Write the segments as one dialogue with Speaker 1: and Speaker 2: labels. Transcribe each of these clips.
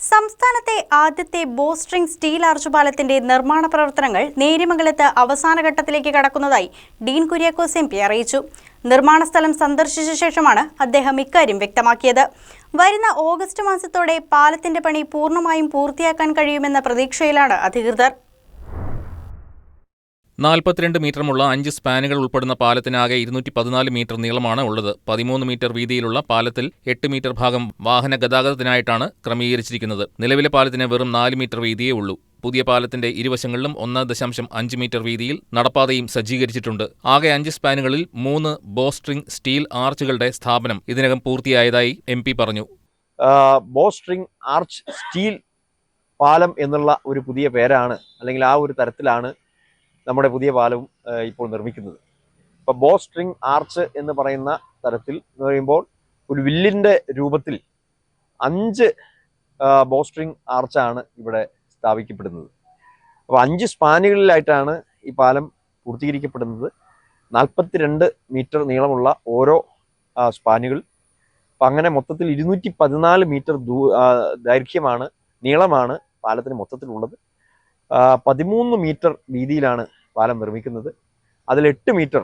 Speaker 1: സംസ്ഥാനത്തെ ആദ്യത്തെ bowstring steel arch പാലത്തിന്റെ നിർമ്മാണ പ്രവർത്തനങ്ങൾ നേര്യമംഗലത്ത് അവസാന ഘട്ടത്തിലേക്ക് കടക്കുന്നതായി ഡീൻ കുര്യാക്കോസ് എം.പി. അറിയിച്ചു. നിർമ്മാണ സ്ഥലം സന്ദർശിച്ച ശേഷമാണ് അദ്ദേഹം ഇക്കാര്യം വ്യക്തമാക്കിയത്. വരുന്ന ഓഗസ്റ്റ് മാസത്തോടെ പാലത്തിന്റെ പണി പൂർണ്ണമായും പൂർത്തിയാക്കാൻ കഴിയുമെന്ന പ്രതീക്ഷയിലാണ് അധികൃതർ.
Speaker 2: 42 മീറ്ററുമുള്ള 5 സ്പാനുകൾ ഉൾപ്പെടുന്ന പാലത്തിനാകെ 214 മീറ്റർ നീളമാണ് ഉള്ളത്. 13 മീറ്റർ വീതിയിലുള്ള പാലത്തിൽ 8 മീറ്റർ ഭാഗം വാഹന ഗതാഗതത്തിനായിട്ടാണ് ക്രമീകരിച്ചിരിക്കുന്നത്. നിലവിലെ പാലത്തിന് വെറും 4 മീറ്റർ വീതിയേ ഉള്ളൂ. പുതിയ പാലത്തിന്റെ ഇരുവശങ്ങളിലും 1.5 മീറ്റർ വീതിയിൽ നടപ്പാതയും സജ്ജീകരിച്ചിട്ടുണ്ട്. ആകെ 5 സ്പാനുകളിൽ 3 ബോസ്ട്രിംഗ് സ്റ്റീൽ ആർച്ചുകളുടെ സ്ഥാപനം ഇതിനകം പൂർത്തിയായതായി എം.പി. പറഞ്ഞു.
Speaker 3: ബോസ്ട്രിംഗ് ആർച്ച് സ്റ്റീൽ പാലം എന്നുള്ള ഒരു പുതിയ പേരാണ്, അല്ലെങ്കിൽ ആ ഒരു തരത്തിലാണ് നമ്മുടെ പുതിയ പാലവും ഇപ്പോൾ നിർമ്മിക്കുന്നത്. ഇപ്പോൾ ബോസ്ട്രിംഗ് ആർച്ച് എന്ന് പറയുന്ന തരത്തിൽ എന്ന് പറയുമ്പോൾ ഒരു വില്ലിൻ്റെ രൂപത്തിൽ 5 ബോസ്ട്രിംഗ് ആർച്ചാണ് ഇവിടെ സ്ഥാപിക്കപ്പെടുന്നത്. അപ്പോൾ 5 സ്പാനുകളിലായിട്ടാണ് ഈ പാലം പൂർത്തീകരിക്കപ്പെടുന്നത്. 42 മീറ്റർ നീളമുള്ള ഓരോ സ്പാനുകൾ. അപ്പം അങ്ങനെ മൊത്തത്തിൽ 214 മീറ്റർ നീളമാണ് പാലത്തിന് മൊത്തത്തിലുള്ളത്. 13 മീറ്റർ വീതിയിലാണ് പാലം നിർമ്മിക്കുന്നത്. അതിൽ 8 മീറ്റർ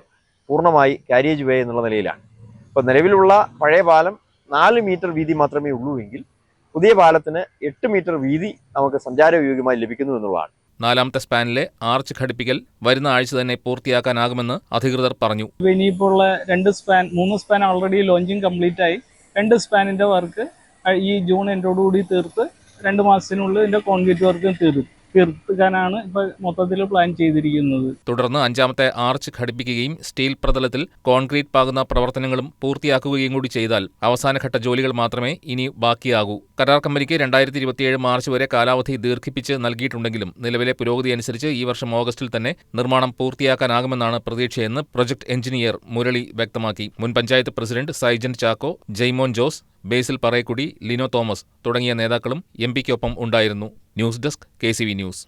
Speaker 3: പൂർണ്ണമായി കാരിയേജ് വേ എന്നുള്ള നിലയിലാണ്. ഇപ്പോൾ നിലവിലുള്ള പഴയ പാലം 4 മീറ്റർ വീതി മാത്രമേ ഉള്ളൂ എങ്കിൽ പുതിയ പാലത്തിന് 8 മീറ്റർ വീതി നമുക്ക് സഞ്ചാരയോഗ്യമായി ലഭിക്കുന്നു എന്നുള്ളതാണ്.
Speaker 2: 4ാമത്തെ സ്പാനിലെ ആർച്ച് ഘടിപ്പിക്കൽ വരുന്ന ആഴ്ച തന്നെ പൂർത്തിയാക്കാനാകുമെന്ന് അധികൃതർ പറഞ്ഞു.
Speaker 4: ഇനിയിപ്പോൾ ഉള്ള 3 സ്പാൻ ഓൾറെഡി ലോഞ്ചിങ് കംപ്ലീറ്റ് ആയി. 2 സ്പാനിന്റെ വർക്ക് ഈ ജൂൺ എൻഡോടുകൂടി തീർത്ത് 2 മാസത്തിനുള്ളിൽ ഇതിന്റെ കോൺക്രീറ്റ് വർക്ക് തീർക്കാനാണ് ഇപ്പൊ മൊത്തത്തിൽ പ്ലാൻ ചെയ്തിരിക്കുന്നത്.
Speaker 2: തുടർന്ന് 5ാമത്തെ ആർച്ച് ഘടിപ്പിക്കുകയും സ്റ്റീൽ പ്രതലത്തിൽ കോൺക്രീറ്റ് പാകുന്ന പ്രവർത്തനങ്ങളും പൂർത്തിയാക്കുകയും കൂടി ചെയ്താൽ അവസാനഘട്ട ജോലികൾ മാത്രമേ ഇനി ബാക്കിയാകൂ. കരാർ കമ്പനിക്ക് 2027 മാർച്ച് വരെ കാലാവധി ദീർഘിപ്പിച്ച് നൽകിയിട്ടുണ്ടെങ്കിലും നിലവിലെ പുരോഗതി അനുസരിച്ച് ഈ വർഷം ഓഗസ്റ്റിൽ തന്നെ നിർമ്മാണം പൂർത്തിയാക്കാനാകുമെന്നാണ് പ്രതീക്ഷയെന്ന് പ്രൊജക്ട് എഞ്ചിനീയർ മുരളി വ്യക്തമാക്കി. മുൻ പഞ്ചായത്ത് പ്രസിഡന്റ് സൈജൻ ചാക്കോ, ജയ്മോൻ ജോസ്, ബേസിൽ പറയക്കുടി, ലിനോ തോമസ് തുടങ്ങിയ നേതാക്കളും എം.പി.ക്കൊപ്പം ഉണ്ടായിരുന്നു. News desk KCV news.